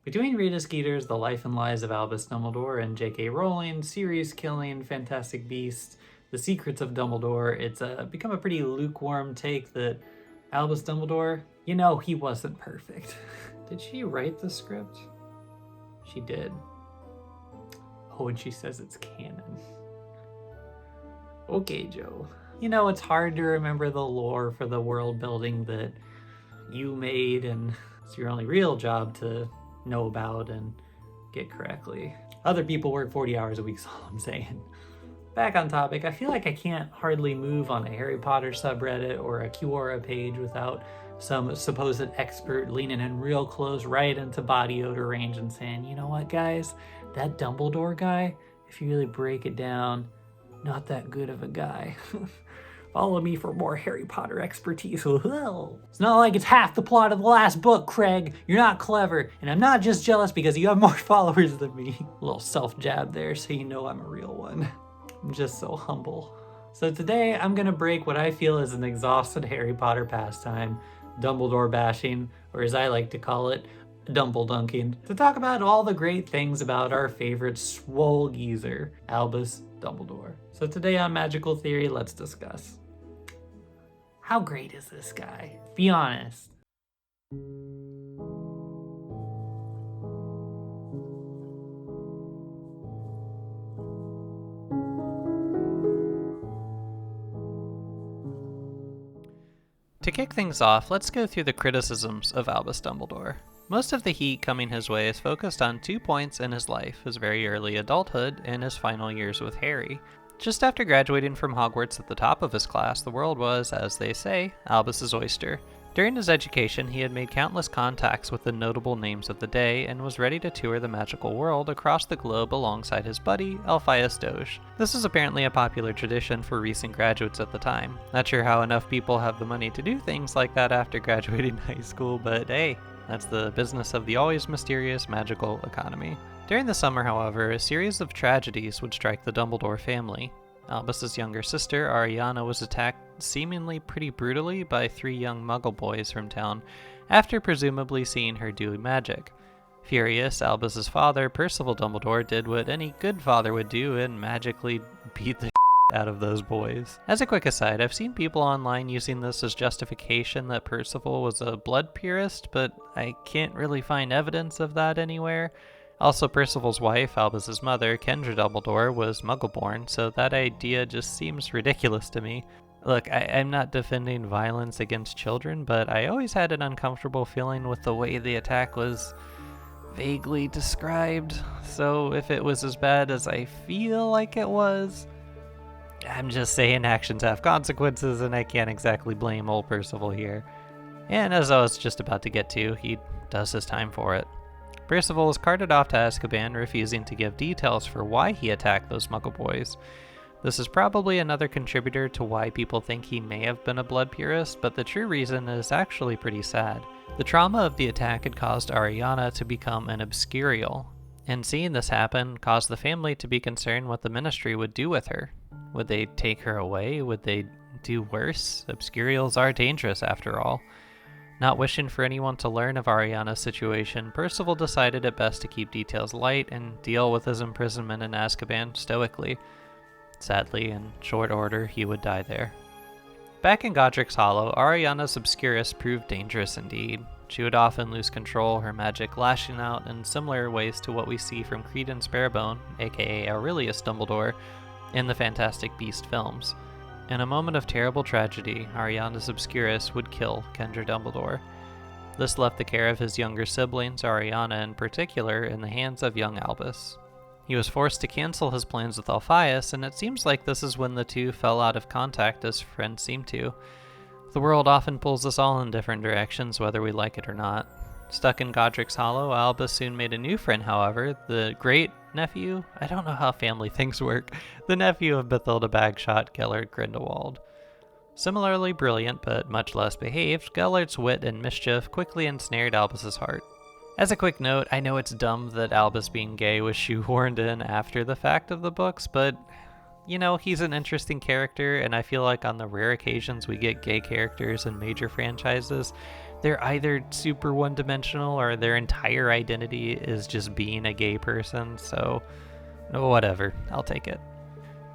Between Rita Skeeter's The Life and Lies of Albus Dumbledore and J.K. Rowling's series-killing Fantastic Beasts, The Secrets of Dumbledore, it's become a pretty lukewarm take that Albus Dumbledore, he wasn't perfect. Did she write the script? She did. Oh, and she says it's canon. Okay, Joe. It's hard to remember the lore for the world building that you made, and it's your only real job to know about and get correctly. Other people work 40 hours a week, is all I'm saying. Back on topic, I feel like I can't hardly move on a Harry Potter subreddit or a Quora page without some supposed expert leaning in real close right into body odor range and saying, you know what, guys, that Dumbledore guy, if you really break it down, not that good of a guy. Follow me for more Harry Potter expertise. It's not like it's half the plot of the last book, Craig. You're not clever, and I'm not just jealous because you have more followers than me. A little self-jab there so you know I'm a real one. I'm just so humble. So today I'm gonna break what I feel is an exhausted Harry Potter pastime, Dumbledore bashing, or as I like to call it, Dumbledunking, to talk about all the great things about our favorite swole geezer, Albus Dumbledore. So today on Magical Theory, let's discuss. How great is this guy? Be honest. To kick things off, let's go through the criticisms of Albus Dumbledore. Most of the heat coming his way is focused on 2 points in his life, his very early adulthood and his final years with Harry. Just after graduating from Hogwarts at the top of his class, the world was, as they say, Albus's oyster. During his education, he had made countless contacts with the notable names of the day and was ready to tour the magical world across the globe alongside his buddy, Alpheus Doge. This is apparently a popular tradition for recent graduates at the time. Not sure how enough people have the money to do things like that after graduating high school, but hey, that's the business of the always mysterious magical economy. During the summer, however, a series of tragedies would strike the Dumbledore family. Albus's younger sister, Ariana, was attacked seemingly pretty brutally by 3 young muggle boys from town after presumably seeing her do magic. Furious, Albus's father, Percival Dumbledore, did what any good father would do and magically beat the out of those boys. As a quick aside, I've seen people online using this as justification that Percival was a blood purist, but I can't really find evidence of that anywhere. Also, Percival's wife, Albus's mother, Kendra Dumbledore, was Muggle-born, so that idea just seems ridiculous to me. Look, I'm not defending violence against children, but I always had an uncomfortable feeling with the way the attack was vaguely described. So if it was as bad as I feel like it was, I'm just saying actions have consequences, and I can't exactly blame old Percival here. And as I was just about to get to, he does his time for it. Percival is carted off to Azkaban, refusing to give details for why he attacked those Muggle boys. This is probably another contributor to why people think he may have been a blood purist, but the true reason is actually pretty sad. The trauma of the attack had caused Ariana to become an obscurial, and seeing this happen caused the family to be concerned what the Ministry would do with her. Would they take her away? Would they do worse? Obscurials are dangerous after all. Not wishing for anyone to learn of Ariana's situation, Percival decided it best to keep details light and deal with his imprisonment in Azkaban stoically. Sadly, in short order, he would die there. Back in Godric's Hollow, Ariana's Obscurus proved dangerous indeed. She would often lose control, her magic lashing out in similar ways to what we see from Credence Barebone, aka Aurelius Dumbledore, in the Fantastic Beasts films. In a moment of terrible tragedy, Ariana's Obscurus would kill Kendra Dumbledore. This left the care of his younger siblings, Ariana in particular, in the hands of young Albus. He was forced to cancel his plans with Alpheus, and it seems like this is when the two fell out of contact as friends seem to. The world often pulls us all in different directions, whether we like it or not. Stuck in Godric's Hollow, Albus soon made a new friend, however, the great-nephew? I don't know how family things work. The nephew of Bathilda Bagshot, Gellert Grindelwald. Similarly brilliant, but much less behaved, Gellert's wit and mischief quickly ensnared Albus's heart. As a quick note, I know it's dumb that Albus being gay was shoehorned in after the fact of the books, but, he's an interesting character, and I feel like on the rare occasions we get gay characters in major franchises, they're either super one-dimensional or their entire identity is just being a gay person, so whatever, I'll take it.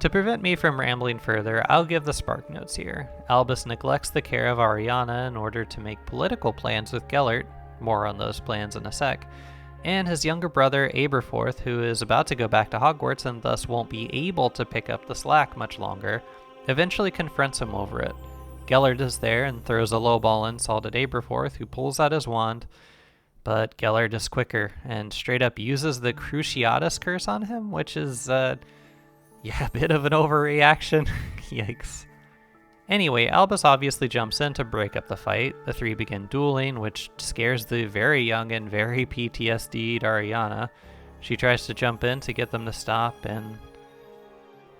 To prevent me from rambling further, I'll give the spark notes here. Albus neglects the care of Ariana in order to make political plans with Gellert, more on those plans in a sec, and his younger brother Aberforth, who is about to go back to Hogwarts and thus won't be able to pick up the slack much longer, eventually confronts him over it. Gellert is there and throws a lowball insult at Aberforth, who pulls out his wand, but Gellert is quicker and straight up uses the Cruciatus curse on him, which is, a bit of an overreaction. Yikes. Anyway, Albus obviously jumps in to break up the fight. The three begin dueling, which scares the very young and very PTSD'd Ariana. She tries to jump in to get them to stop, and,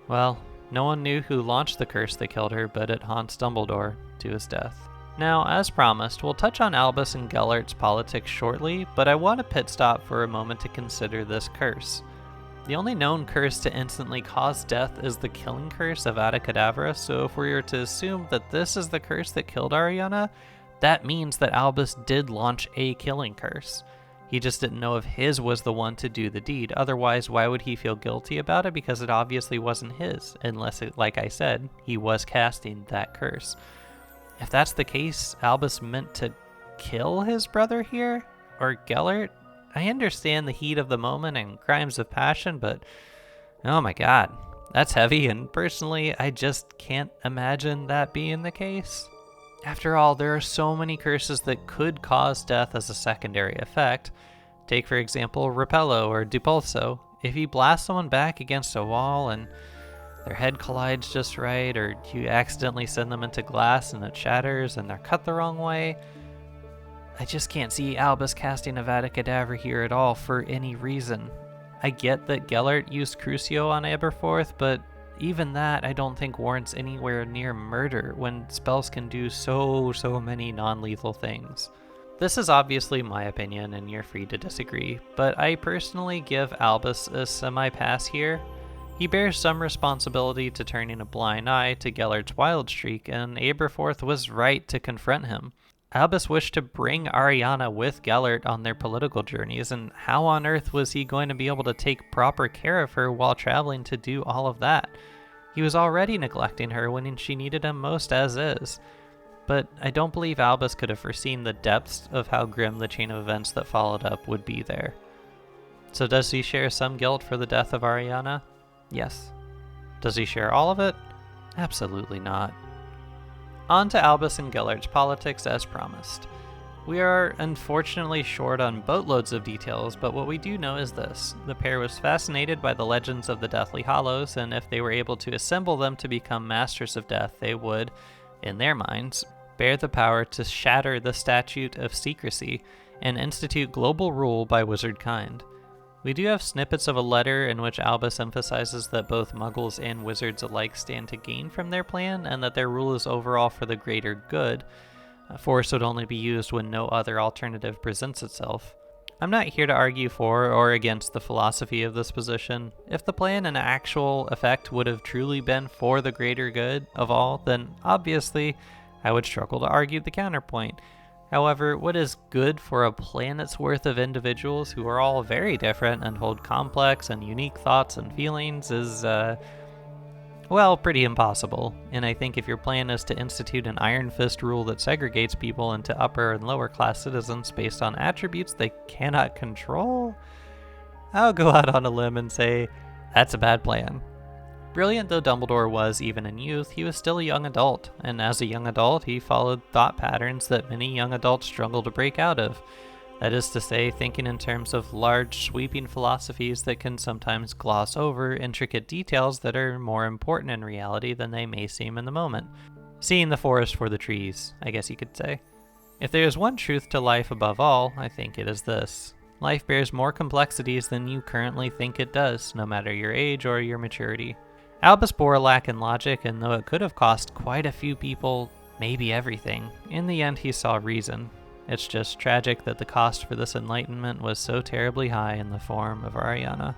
well, no one knew who launched the curse that killed her, but it haunts Dumbledore to his death. Now, as promised, we'll touch on Albus and Gellert's politics shortly, but I want to pit stop for a moment to consider this curse. The only known curse to instantly cause death is the killing curse of Avada Kedavra, so if we were to assume that this is the curse that killed Ariana, that means that Albus did launch a killing curse. He just didn't know if his was the one to do the deed. Otherwise, why would he feel guilty about it? Because it obviously wasn't his, unless, like I said, he was casting that curse. If that's the case, Albus meant to kill his brother here? Or Gellert? I understand the heat of the moment and crimes of passion, but oh my god, that's heavy, and personally, I just can't imagine that being the case. After all, there are so many curses that could cause death as a secondary effect. Take, for example, Repello or Dupulso. If you blast someone back against a wall and their head collides just right, or you accidentally send them into glass and it shatters and they're cut the wrong way, I just can't see Albus casting Avada Kedavra here at all for any reason. I get that Gellert used Crucio on Aberforth, but even that I don't think warrants anywhere near murder when spells can do so many non-lethal things. This is obviously my opinion and you're free to disagree, but I personally give Albus a semi-pass here. He bears some responsibility to turning a blind eye to Gellert's wild streak, and Aberforth was right to confront him. Albus wished to bring Ariana with Gellert on their political journeys, and how on earth was he going to be able to take proper care of her while traveling to do all of that? He was already neglecting her when she needed him most as is. But I don't believe Albus could have foreseen the depths of how grim the chain of events that followed up would be there. So does he share some guilt for the death of Ariana? Yes. Does he share all of it? Absolutely not. On to Albus and Gellert's politics as promised. We are unfortunately short on boatloads of details, but what we do know is this. The pair was fascinated by the legends of the Deathly Hallows, and if they were able to assemble them to become masters of death, they would, in their minds, bear the power to shatter the statute of secrecy and institute global rule by wizard kind. We do have snippets of a letter in which Albus emphasizes that both muggles and wizards alike stand to gain from their plan, and that their rule is overall for the greater good. Force would only be used when no other alternative presents itself. I'm not here to argue for or against the philosophy of this position. If the plan in actual effect would have truly been for the greater good of all, then obviously I would struggle to argue the counterpoint. However, what is good for a planet's worth of individuals who are all very different and hold complex and unique thoughts and feelings is, pretty impossible. And I think if your plan is to institute an iron fist rule that segregates people into upper and lower class citizens based on attributes they cannot control, I'll go out on a limb and say that's a bad plan. Brilliant though Dumbledore was even in youth, he was still a young adult, and as a young adult he followed thought patterns that many young adults struggle to break out of. That is to say, thinking in terms of large, sweeping philosophies that can sometimes gloss over intricate details that are more important in reality than they may seem in the moment. Seeing the forest for the trees, I guess you could say. If there is one truth to life above all, I think it is this. Life bears more complexities than you currently think it does, no matter your age or your maturity. Albus bore a lack in logic, and though it could have cost quite a few people, maybe everything, in the end he saw reason. It's just tragic that the cost for this enlightenment was so terribly high in the form of Ariana.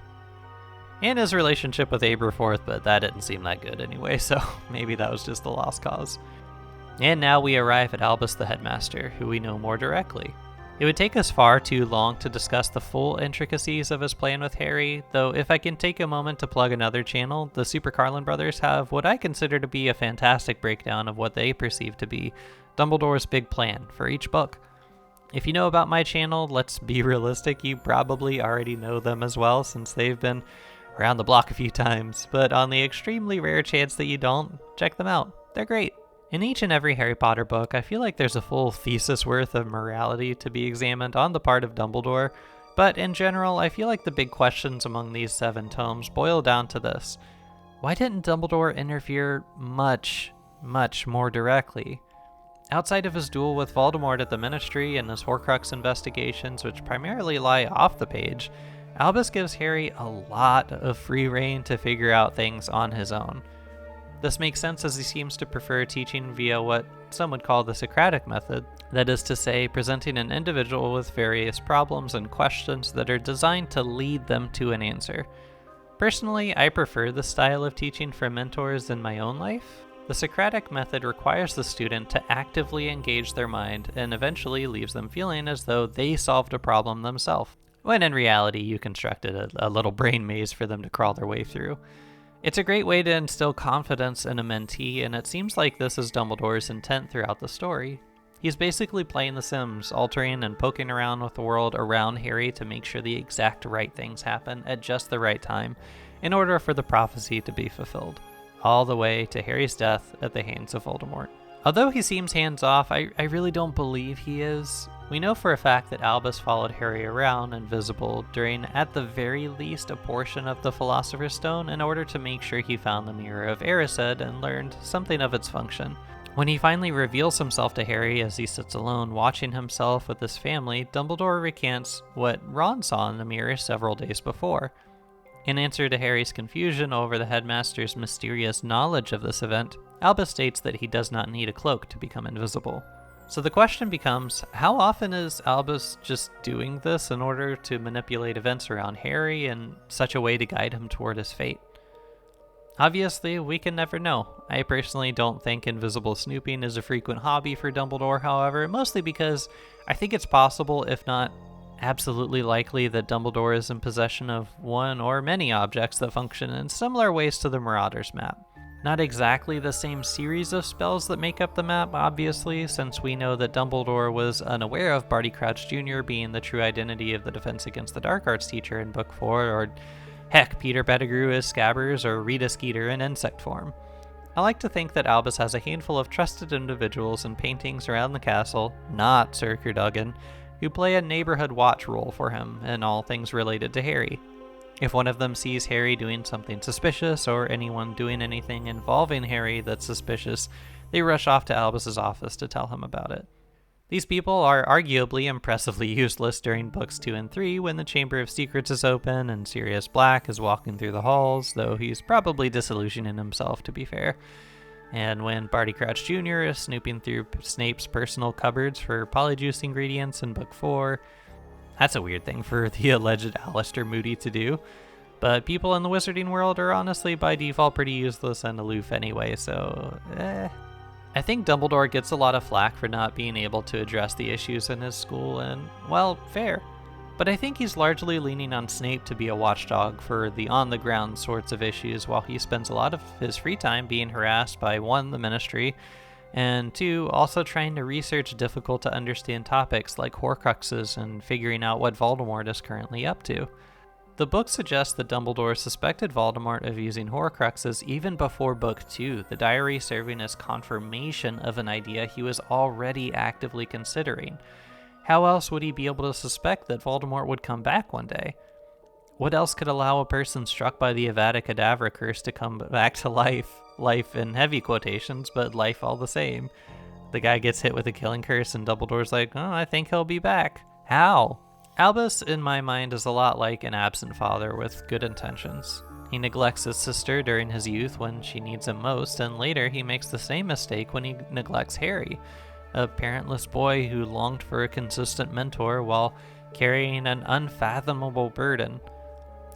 And his relationship with Aberforth, but that didn't seem that good anyway, so maybe that was just a lost cause. And now we arrive at Albus the headmaster, who we know more directly. It would take us far too long to discuss the full intricacies of his plan with Harry, though if I can take a moment to plug another channel, the Super Carlin brothers have what I consider to be a fantastic breakdown of what they perceive to be Dumbledore's big plan for each book. If you know about my channel, let's be realistic, you probably already know them as well since they've been around the block a few times, but on the extremely rare chance that you don't, check them out. They're great. In each and every Harry Potter book, I feel like there's a full thesis worth of morality to be examined on the part of Dumbledore, but in general, I feel like the big questions among these 7 tomes boil down to this. Why didn't Dumbledore interfere much more directly? Outside of his duel with Voldemort at the Ministry and his Horcrux investigations, which primarily lie off the page, Albus gives Harry a lot of free rein to figure out things on his own. This makes sense as he seems to prefer teaching via what some would call the Socratic method, that is to say, presenting an individual with various problems and questions that are designed to lead them to an answer. Personally, I prefer this style of teaching for mentors in my own life. The Socratic method requires the student to actively engage their mind and eventually leaves them feeling as though they solved a problem themselves, when in reality you constructed a little brain maze for them to crawl their way through. It's a great way to instill confidence in a mentee, and it seems like this is Dumbledore's intent throughout the story. He's basically playing The Sims, altering and poking around with the world around Harry to make sure the exact right things happen at just the right time in order for the prophecy to be fulfilled, all the way to Harry's death at the hands of Voldemort. Although he seems hands-off, I really don't believe he is. We know for a fact that Albus followed Harry around invisible during, at the very least, a portion of the Philosopher's Stone in order to make sure he found the Mirror of Erised and learned something of its function. When he finally reveals himself to Harry as he sits alone watching himself with his family, Dumbledore recants what Ron saw in the mirror several days before. In answer to Harry's confusion over the headmaster's mysterious knowledge of this event, Albus states that he does not need a cloak to become invisible. So the question becomes, how often is Albus just doing this in order to manipulate events around Harry in such a way to guide him toward his fate? Obviously, we can never know. I personally don't think invisible snooping is a frequent hobby for Dumbledore, however, mostly because I think it's possible, if not absolutely likely, that Dumbledore is in possession of one or many objects that function in similar ways to the Marauders map. Not exactly the same series of spells that make up the map, obviously, since we know that Dumbledore was unaware of Barty Crouch Jr. being the true identity of the Defense Against the Dark Arts teacher in Book 4, or heck, Peter Pettigrew as Scabbers, or Rita Skeeter in insect form. I like to think that Albus has a handful of trusted individuals and paintings around the castle, not Sir Cadogan, who play a neighborhood watch role for him in all things related to Harry. If one of them sees Harry doing something suspicious, or anyone doing anything involving Harry that's suspicious, they rush off to Albus's office to tell him about it. These people are arguably impressively useless during books 2 and 3 when the Chamber of Secrets is open and Sirius Black is walking through the halls, though he's probably disillusioning himself, to be fair. And when Barty Crouch Jr. is snooping through Snape's personal cupboards for polyjuice ingredients in Book 4, that's a weird thing for the alleged Aleister Moody to do, but people in the wizarding world are honestly by default pretty useless and aloof anyway, so I think Dumbledore gets a lot of flack for not being able to address the issues in his school, and, well, fair. But I think he's largely leaning on Snape to be a watchdog for the on-the-ground sorts of issues, while he spends a lot of his free time being harassed by 1, the Ministry, and 2, also trying to research difficult to understand topics like Horcruxes and figuring out what Voldemort is currently up to. The book suggests that Dumbledore suspected Voldemort of using Horcruxes even before Book 2, the diary serving as confirmation of an idea he was already actively considering. How else would he be able to suspect that Voldemort would come back one day? What else could allow a person struck by the Avada Kedavra curse to come back to life? Life in heavy quotations, but life all the same. The guy gets hit with a killing curse and Dumbledore's like, oh, I think he'll be back. How? Albus, in my mind, is a lot like an absent father with good intentions. He neglects his sister during his youth when she needs him most, and later he makes the same mistake when he neglects Harry, a parentless boy who longed for a consistent mentor while carrying an unfathomable burden.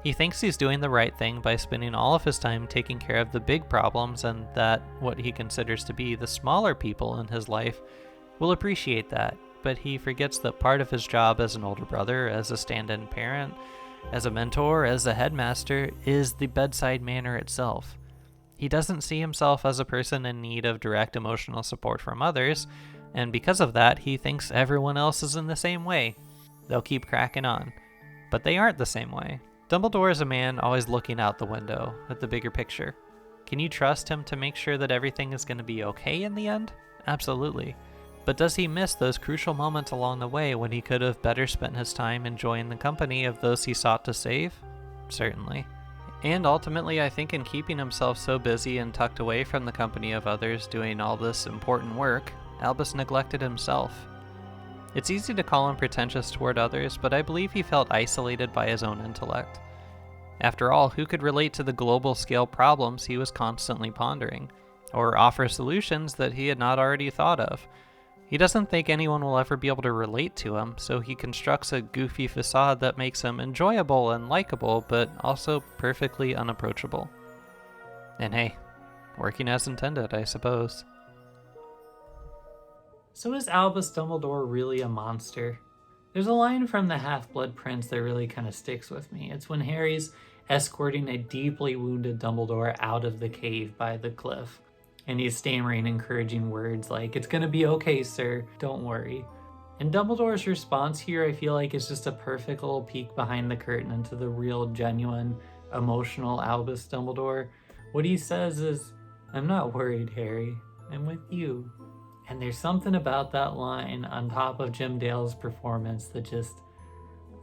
He thinks he's doing the right thing by spending all of his time taking care of the big problems, and that what he considers to be the smaller people in his life will appreciate that, but he forgets that part of his job as an older brother, as a stand-in parent, as a mentor, as a headmaster, is the bedside manner itself. He doesn't see himself as a person in need of direct emotional support from others, and because of that, he thinks everyone else is in the same way. They'll keep cracking on. But they aren't the same way. Dumbledore is a man always looking out the window at the bigger picture. Can you trust him to make sure that everything is going to be okay in the end? Absolutely. But does he miss those crucial moments along the way when he could have better spent his time enjoying the company of those he sought to save? Certainly. And ultimately, I think in keeping himself so busy and tucked away from the company of others doing all this important work, Albus neglected himself. It's easy to call him pretentious toward others, but I believe he felt isolated by his own intellect. After all, who could relate to the global scale problems he was constantly pondering, or offer solutions that he had not already thought of? He doesn't think anyone will ever be able to relate to him, so he constructs a goofy facade that makes him enjoyable and likable, but also perfectly unapproachable. And hey, working as intended, I suppose. So is Albus Dumbledore really a monster? There's a line from the Half-Blood Prince that really kind of sticks with me. It's when Harry's escorting a deeply wounded Dumbledore out of the cave by the cliff. And he's stammering encouraging words like, "It's gonna be okay, sir, don't worry." And Dumbledore's response here, I feel like, is just a perfect little peek behind the curtain into the real, genuine, emotional Albus Dumbledore. What he says is, "I'm not worried, Harry. I'm with you." And there's something about that line on top of Jim Dale's performance that just,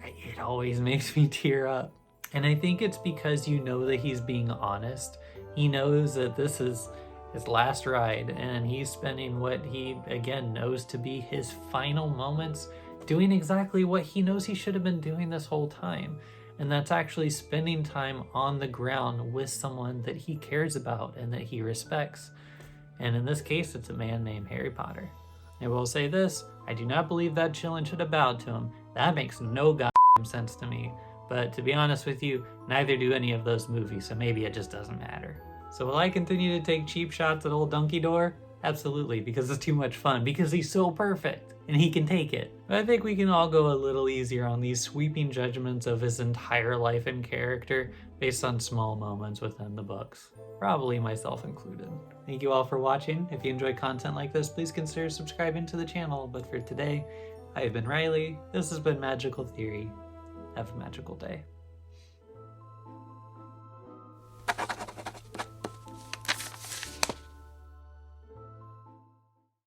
it always makes me tear up. And I think it's because you know that he's being honest. He knows that this is his last ride, and he's spending what he, again, knows to be his final moments doing exactly what he knows he should have been doing this whole time. And that's actually spending time on the ground with someone that he cares about and that he respects. And in this case, it's a man named Harry Potter. I will say this, I do not believe that Chillin should have bowed to him. That makes no goddamn sense to me. But to be honest with you, neither do any of those movies, so maybe it just doesn't matter. So will I continue to take cheap shots at old Dumbledore? Absolutely, because it's too much fun, because he's so perfect, and he can take it. But I think we can all go a little easier on these sweeping judgments of his entire life and character based on small moments within the books. Probably myself included. Thank you all for watching. If you enjoy content like this, please consider subscribing to the channel. But for today, I have been Riley. This has been Magical Theory. Have a magical day.